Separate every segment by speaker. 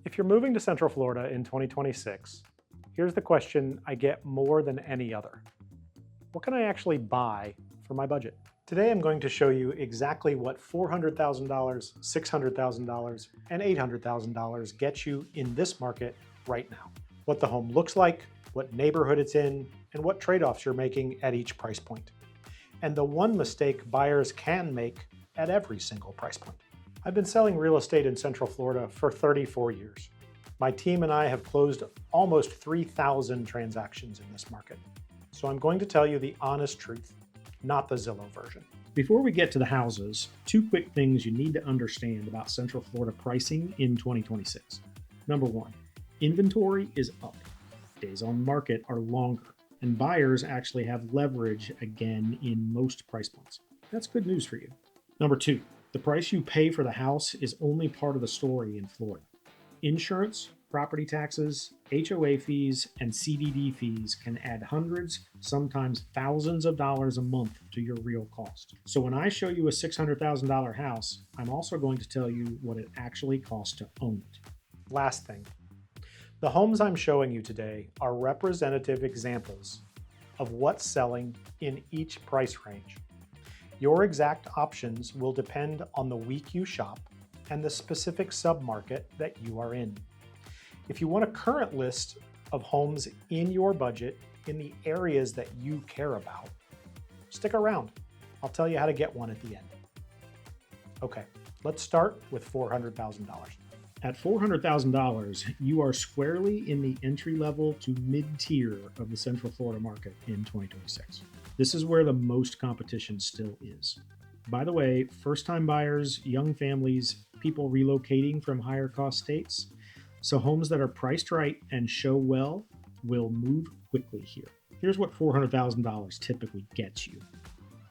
Speaker 1: If you're moving to Central Florida in 2026, here's the question I get more than any other. What can I actually buy for my budget? Today I'm going to show you exactly what $400,000, $600,000, and $800,000 get you in this market right now. What the home looks like, what neighborhood it's in, and what trade-offs you're making at each price point. And the one mistake buyers can make at every single price point. I've been selling real estate in Central Florida for 34 years. My team and I have closed almost 3,000 transactions in this market. So I'm going to tell you the honest truth, not the Zillow version.
Speaker 2: Before we get to the houses, two quick things you need to understand about Central Florida pricing in 2026. Number one, inventory is up. Days on market are longer, and buyers actually have leverage again in most price points. That's good news for you. Number two, the price you pay for the house is only part of the story in Florida. Insurance, property taxes, HOA fees, and CDD fees can add hundreds, sometimes thousands of dollars a month to your real cost. So when I show you a $600,000 house, I'm also going to tell you what it actually costs to own it.
Speaker 1: Last thing, the homes I'm showing you today are representative examples of what's selling in each price range. Your exact options will depend on the week you shop and the specific submarket that you are in. If you want a current list of homes in your budget in the areas that you care about, stick around. I'll tell you how to get one at the end. Okay, let's start with $400,000.
Speaker 2: At $400,000, you are squarely in the entry-level to mid-tier of the Central Florida market in 2026. This is where the most competition still is. By the way, first-time buyers, young families, people relocating from higher-cost states, so homes that are priced right and show well will move quickly here. Here's what $400,000 typically gets you.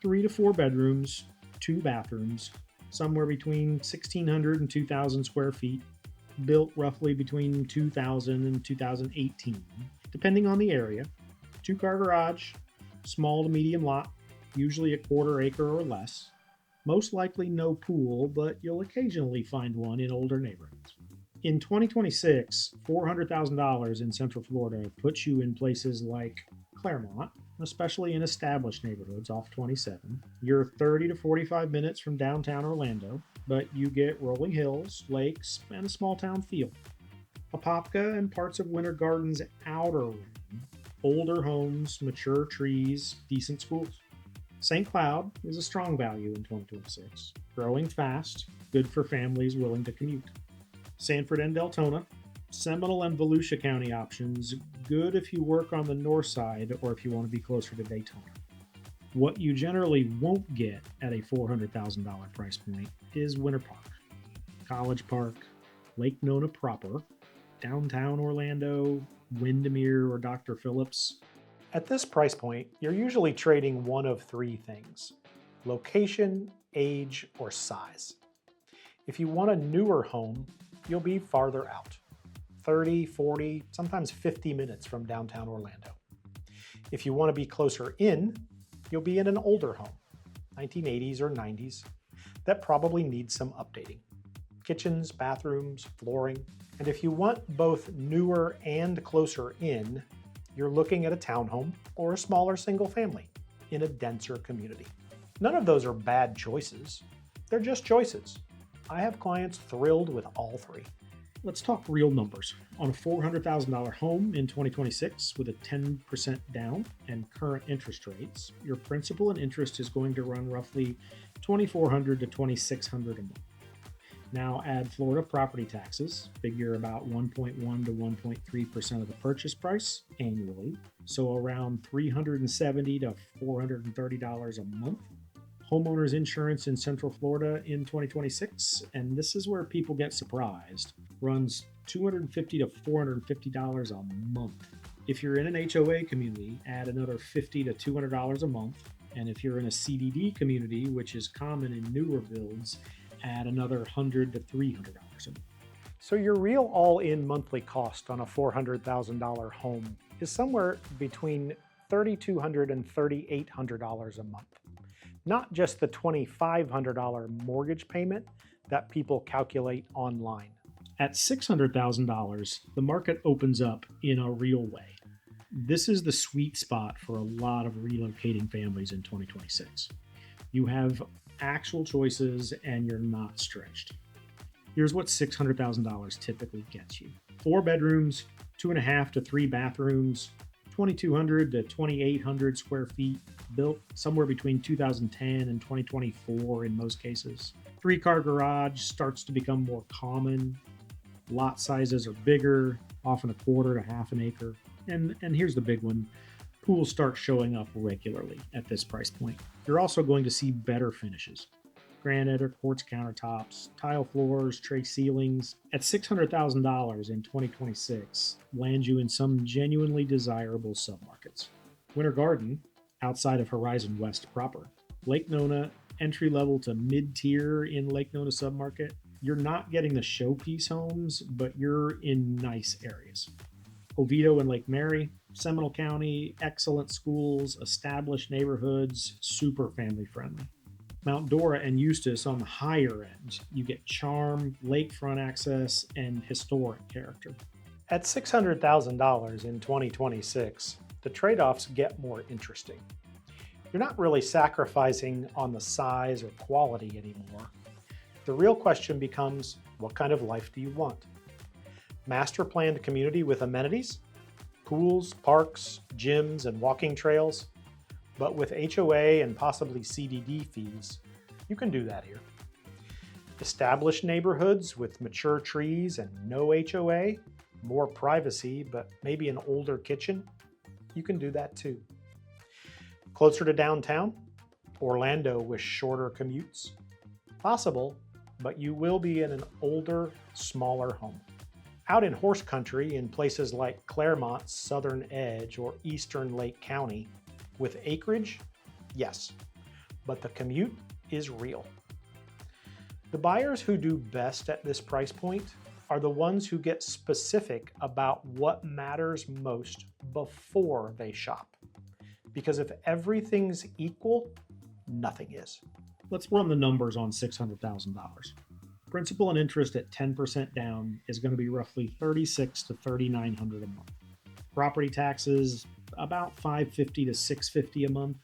Speaker 2: 3 to 4 bedrooms, 2 bathrooms, somewhere between 1,600 and 2,000 square feet, built roughly between 2000 and 2018, depending on the area. 2-car garage, small to medium lot, usually a quarter acre or less. Most likely no pool, but you'll occasionally find one in older neighborhoods. In 2026, $400,000 in Central Florida puts you in places like Claremont, especially in established neighborhoods off 27. You're 30 to 45 minutes from downtown Orlando, but you get rolling hills, lakes, and a small town feel. Apopka and parts of Winter Garden's outer rim, older homes, mature trees, decent schools. St. Cloud is a strong value in 2026, growing fast, good for families willing to commute. Sanford and Deltona, Seminole and Volusia County options, good if you work on the north side or if you want to be closer to Daytona. What you generally won't get at a $400,000 price point is Winter Park, College Park, Lake Nona proper, downtown Orlando, Windermere or Dr. Phillips.
Speaker 1: At this price point, you're usually trading one of 3 things: location, age, or size. If you want a newer home, you'll be farther out, 30, 40, sometimes 50 minutes from downtown Orlando. If you want to be closer in, you'll be in an older home, 1980s or 90s, that probably needs some updating. Kitchens, bathrooms, flooring. And if you want both newer and closer in, you're looking at a townhome or a smaller single family in a denser community. None of those are bad choices. They're just choices. I have clients thrilled with all 3.
Speaker 2: Let's talk real numbers. On a $400,000 home in 2026 with a 10% down and current interest rates, your principal and interest is going to run roughly $2,400 to $2,600 a month. Now add Florida property taxes, figure about 1.1 to 1.3% of the purchase price annually, so around $370 to $430 a month. Homeowners insurance in Central Florida in 2026, and this is where people get surprised, runs $250 to $450 a month. If you're in an HOA community, add another $50 to $200 a month, and if you're in a CDD community, which is common in newer builds, add another $100 to $300 a month.
Speaker 1: So your real all-in monthly cost on a $400,000 home is somewhere between $3,200 and $3,800 a month. Not just the $2,500 mortgage payment that people calculate online.
Speaker 2: At $600,000, the market opens up in a real way. This is the sweet spot for a lot of relocating families in 2026. You have actual choices and you're not stretched. Here's what $600,000 typically gets you: 4 bedrooms, 2.5 to 3 bathrooms, 2,200 to 2,800 square feet, built somewhere between 2010 and 2024 in most cases. 3-car garage starts to become more common. Lot sizes are bigger, often a quarter to half an acre. And here's the big one: pools start showing up regularly at this price point. You're also going to see better finishes: granite or quartz countertops, tile floors, tray ceilings. At $600,000 in 2026, land you in some genuinely desirable submarkets. Winter Garden, outside of Horizon West proper. Lake Nona, entry level to mid-tier in Lake Nona submarket. You're not getting the showpiece homes, but you're in nice areas. Oviedo and Lake Mary, Seminole County, excellent schools, established neighborhoods, super family friendly. Mount Dora and Eustis on the higher end, you get charm, lakefront access, and historic character.
Speaker 1: At $600,000 in 2026, the trade-offs get more interesting. You're not really sacrificing on the size or quality anymore. The real question becomes, what kind of life do you want? Master planned community with amenities, pools, parks, gyms, and walking trails. But with HOA and possibly CDD fees, you can do that here. Established neighborhoods with mature trees and no HOA, more privacy, but maybe an older kitchen, you can do that too. Closer to downtown, Orlando with shorter commutes, possible, but you will be in an older, smaller home. Out in horse country in places like Claremont's southern edge or eastern Lake County, with acreage, yes, but the commute is real. The buyers who do best at this price point are the ones who get specific about what matters most before they shop. Because if everything's equal, nothing is.
Speaker 2: Let's run the numbers on $600,000. Principal and interest at 10% down is going to be roughly $3,600 to $3,900 a month. Property taxes, about $550 to $650 a month.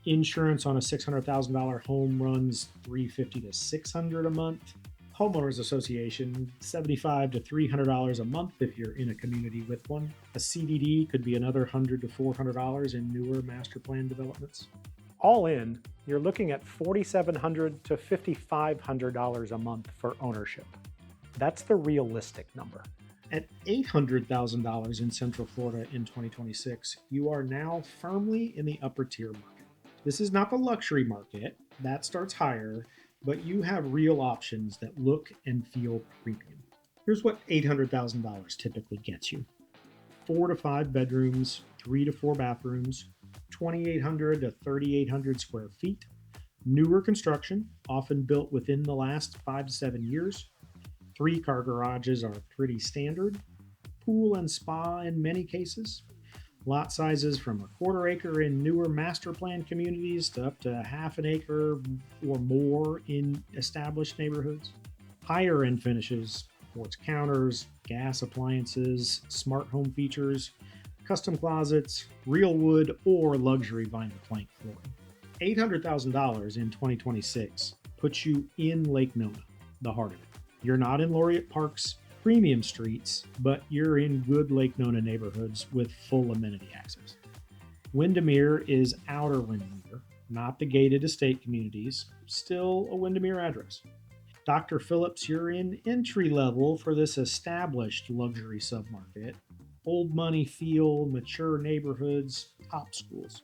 Speaker 2: Insurance on a $600,000 home runs $350 to $600 a month. Homeowners Association, $75 to $300 a month if you're in a community with one. A CDD could be another $100 to $400 in newer master plan developments.
Speaker 1: All in, you're looking at $4,700 to $5,500 a month for ownership. That's the realistic number.
Speaker 2: At $800,000 in Central Florida in 2026, you are now firmly in the upper tier market. This is not the luxury market, that starts higher, but you have real options that look and feel premium. Here's what $800,000 typically gets you: 4 to 5 bedrooms, 3 to 4 bathrooms, 2,800 to 3,800 square feet, newer construction, often built within the last 5 to 7 years. 3-car garages are pretty standard. Pool and spa in many cases. Lot sizes from a quarter acre in newer master plan communities to up to half an acre or more in established neighborhoods. Higher end finishes, quartz counters, gas appliances, smart home features, custom closets, real wood, or luxury vinyl plank flooring. $800,000 in 2026 puts you in Lake Nona, the heart of it. You're not in Laureate Park's premium streets, but you're in good Lake Nona neighborhoods with full amenity access. Windermere is outer Windermere, not the gated estate communities, still a Windermere address. Dr. Phillips, you're in entry level for this established luxury submarket. Old money feel, mature neighborhoods, top schools.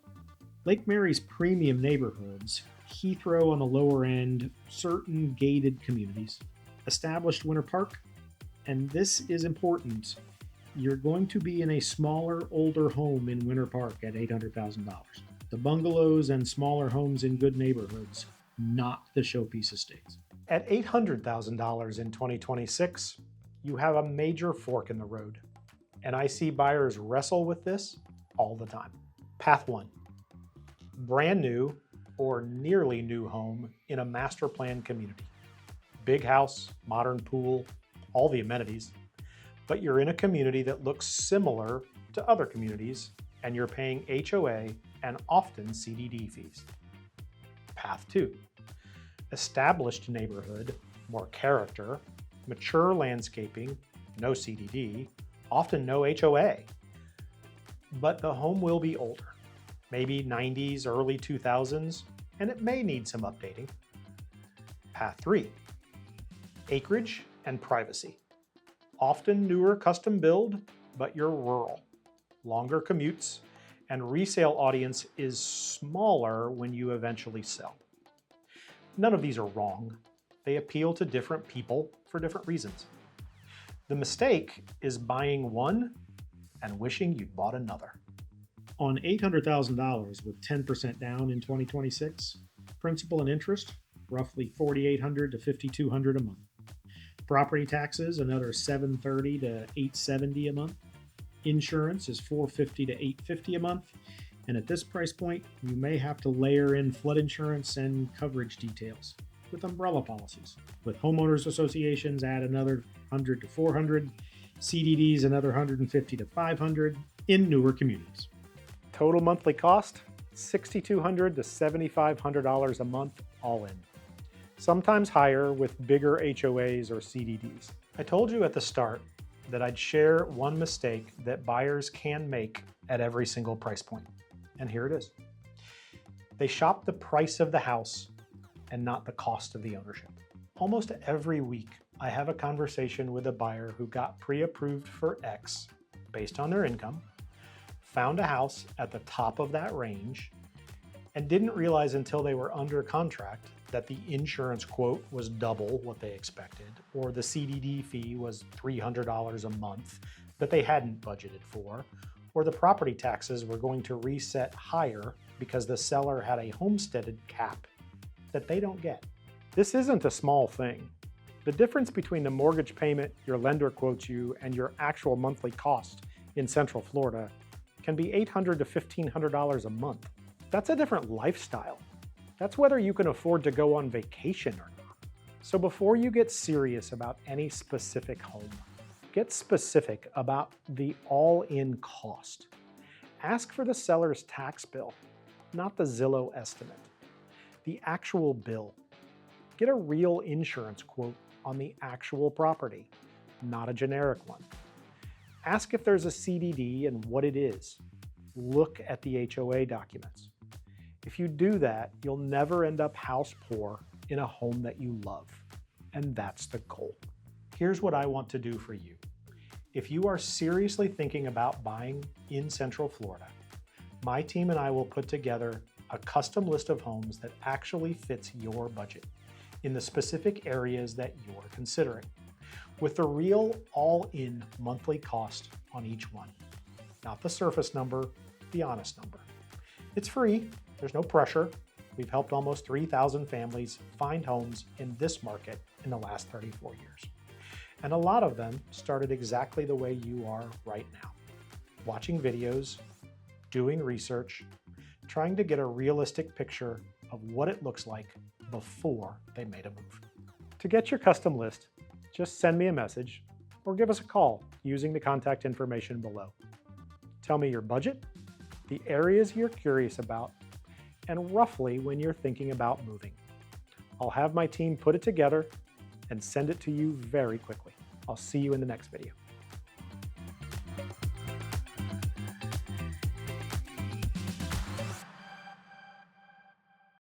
Speaker 2: Lake Mary's premium neighborhoods, Heathrow on the lower end, certain gated communities. Established Winter Park, and this is important, you're going to be in a smaller, older home in Winter Park at $800,000. The bungalows and smaller homes in good neighborhoods, not the showpiece estates.
Speaker 1: At $800,000 in 2026, you have a major fork in the road. And I see buyers wrestle with this all the time. Path 1, brand new or nearly new home in a master plan community. Big house, modern pool, all the amenities, but you're in a community that looks similar to other communities and you're paying HOA and often CDD fees. Path 2. Established neighborhood, more character, mature landscaping, no CDD, often no HOA. But the home will be older, maybe 90s, early 2000s, and it may need some updating. Path 3. Acreage and privacy. Often newer custom build, but you're rural. Longer commutes, and resale audience is smaller when you eventually sell. None of these are wrong. They appeal to different people for different reasons. The mistake is buying one and wishing you'd bought another.
Speaker 2: On $800,000 with 10% down in 2026, principal and interest, roughly $4,800 to $5,200 a month. Property taxes, another $730 to $870 a month. Insurance is $450 to $850 a month. And at this price point, you may have to layer in flood insurance and coverage details with umbrella policies. With homeowners associations, add another $100 to $400, CDDs another $150 to $500 in newer communities.
Speaker 1: Total monthly cost, $6,200 to $7,500 a month, all in. Sometimes higher with bigger HOAs or CDDs. I told you at the start that I'd share one mistake that buyers can make at every single price point. And here it is. They shop the price of the house and not the cost of the ownership. Almost every week, I have a conversation with a buyer who got pre-approved for X based on their income, found a house at the top of that range, and didn't realize until they were under contract that the insurance quote was double what they expected, or the CDD fee was $300 a month that they hadn't budgeted for, or the property taxes were going to reset higher because the seller had a homesteaded cap that they don't get. This isn't a small thing. The difference between the mortgage payment your lender quotes you and your actual monthly cost in Central Florida can be $800 to $1,500 a month. That's a different lifestyle. That's whether you can afford to go on vacation or not. So before you get serious about any specific home, get specific about the all-in cost. Ask for the seller's tax bill, not the Zillow estimate. The actual bill. Get a real insurance quote on the actual property, not a generic one. Ask if there's a CDD and what it is. Look at the HOA documents. If you do that, you'll never end up house poor in a home that you love. And that's the goal. Here's what I want to do for you. If you are seriously thinking about buying in Central Florida, my team and I will put together a custom list of homes that actually fits your budget in the specific areas that you're considering, with the real all-in monthly cost on each one. Not the surface number, the honest number. It's free, there's no pressure. We've helped almost 3,000 families find homes in this market in the last 34 years. And a lot of them started exactly the way you are right now. Watching videos, doing research, trying to get a realistic picture of what it looks like before they made a move. To get your custom list, just send me a message or give us a call using the contact information below. Tell me your budget, the areas you're curious about, and roughly when you're thinking about moving. I'll have my team put it together and send it to you very quickly. I'll see you in the next video.